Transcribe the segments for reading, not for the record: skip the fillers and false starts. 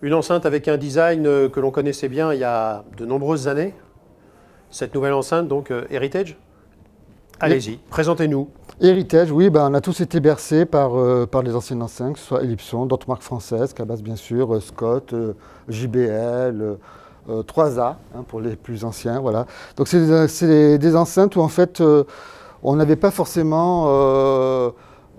Une enceinte avec un design que l'on connaissait bien il y a de nombreuses années. Cette nouvelle enceinte, donc Heritage. Allez-y, présentez-nous. Heritage, oui, ben, on a tous été bercés par les anciennes enceintes, que ce soit Ellipson, d'autres marques françaises, Cabas bien sûr, Scott, JBL, 3A hein, pour les plus anciens. Voilà. Donc c'est des enceintes où en fait on n'avait pas forcément,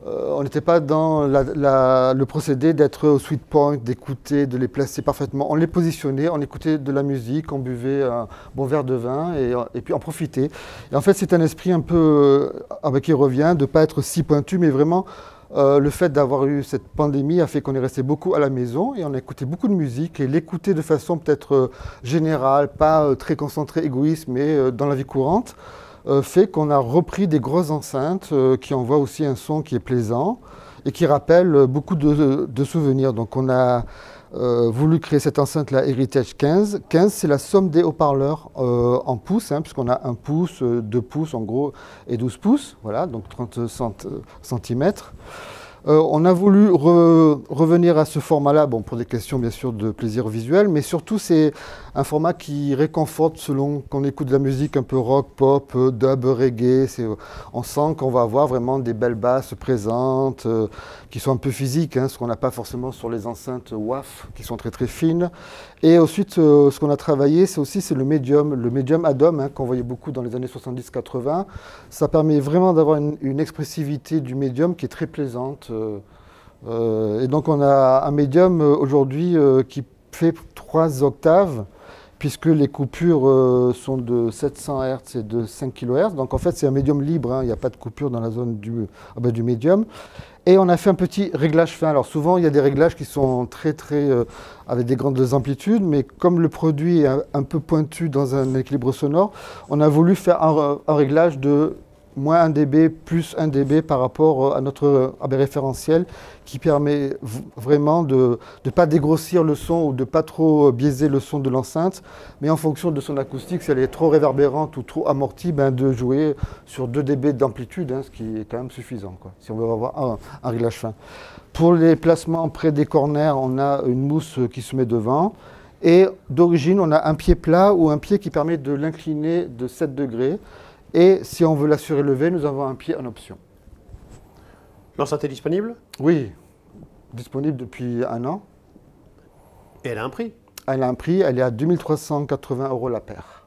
on n'était pas dans le procédé d'être au sweet point, d'écouter, de les placer parfaitement. On les positionnait, on écoutait de la musique, on buvait un bon verre de vin et puis on profitait. Et en fait, c'est un esprit un peu qui revient, de ne pas être si pointu, mais vraiment le fait d'avoir eu cette pandémie a fait qu'on est resté beaucoup à la maison et on a écouté beaucoup de musique et l'écouter de façon peut-être générale, pas très concentrée, égoïste, mais dans la vie courante. Fait qu'on a repris des grosses enceintes qui envoient aussi un son qui est plaisant et qui rappelle beaucoup de souvenirs. Donc on a voulu créer cette enceinte-là, Heritage 15. 15, c'est la somme des haut-parleurs en pouces, hein, puisqu'on a 1 pouce, 2 pouces en gros et 12 pouces, voilà, donc 30 cm. On a voulu revenir à ce format-là, bon, pour des questions bien sûr de plaisir visuel, mais surtout c'est un format qui réconforte selon qu'on écoute de la musique un peu rock, pop, dub, reggae. On sent qu'on va avoir vraiment des belles basses présentes, qui sont un peu physiques, hein, ce qu'on n'a pas forcément sur les enceintes WAF, qui sont très très fines. Et ensuite, ce qu'on a travaillé, c'est le médium Atom, hein, qu'on voyait beaucoup dans les années 70-80. Ça permet vraiment d'avoir une expressivité du médium qui est très plaisante. Et donc on a un médium aujourd'hui qui fait 3 octaves, puisque les coupures sont de 700 Hz et de 5 kHz. Donc en fait c'est un médium libre, hein, il n'y a pas de coupure dans la zone du médium. Et on a fait un petit réglage fin. Alors souvent il y a des réglages qui sont avec des grandes amplitudes, mais comme le produit est un peu pointu dans un équilibre sonore, on a voulu faire un réglage de moins 1 dB, plus 1 dB par rapport à notre référentiel qui permet vraiment de ne pas dégrossir le son ou de ne pas trop biaiser le son de l'enceinte, mais en fonction de son acoustique, si elle est trop réverbérante ou trop amortie, ben de jouer sur 2 dB d'amplitude, hein, ce qui est quand même suffisant, quoi, si on veut avoir un réglage fin. Pour les placements près des corners, on a une mousse qui se met devant. Et d'origine, on a un pied plat ou un pied qui permet de l'incliner de 7 degrés. Et si on veut la surélever, nous avons un pied en option. L'enceinte est disponible? Oui, disponible depuis 1 an. Et elle a un prix? Elle a un prix, elle est à 2 380 € la paire.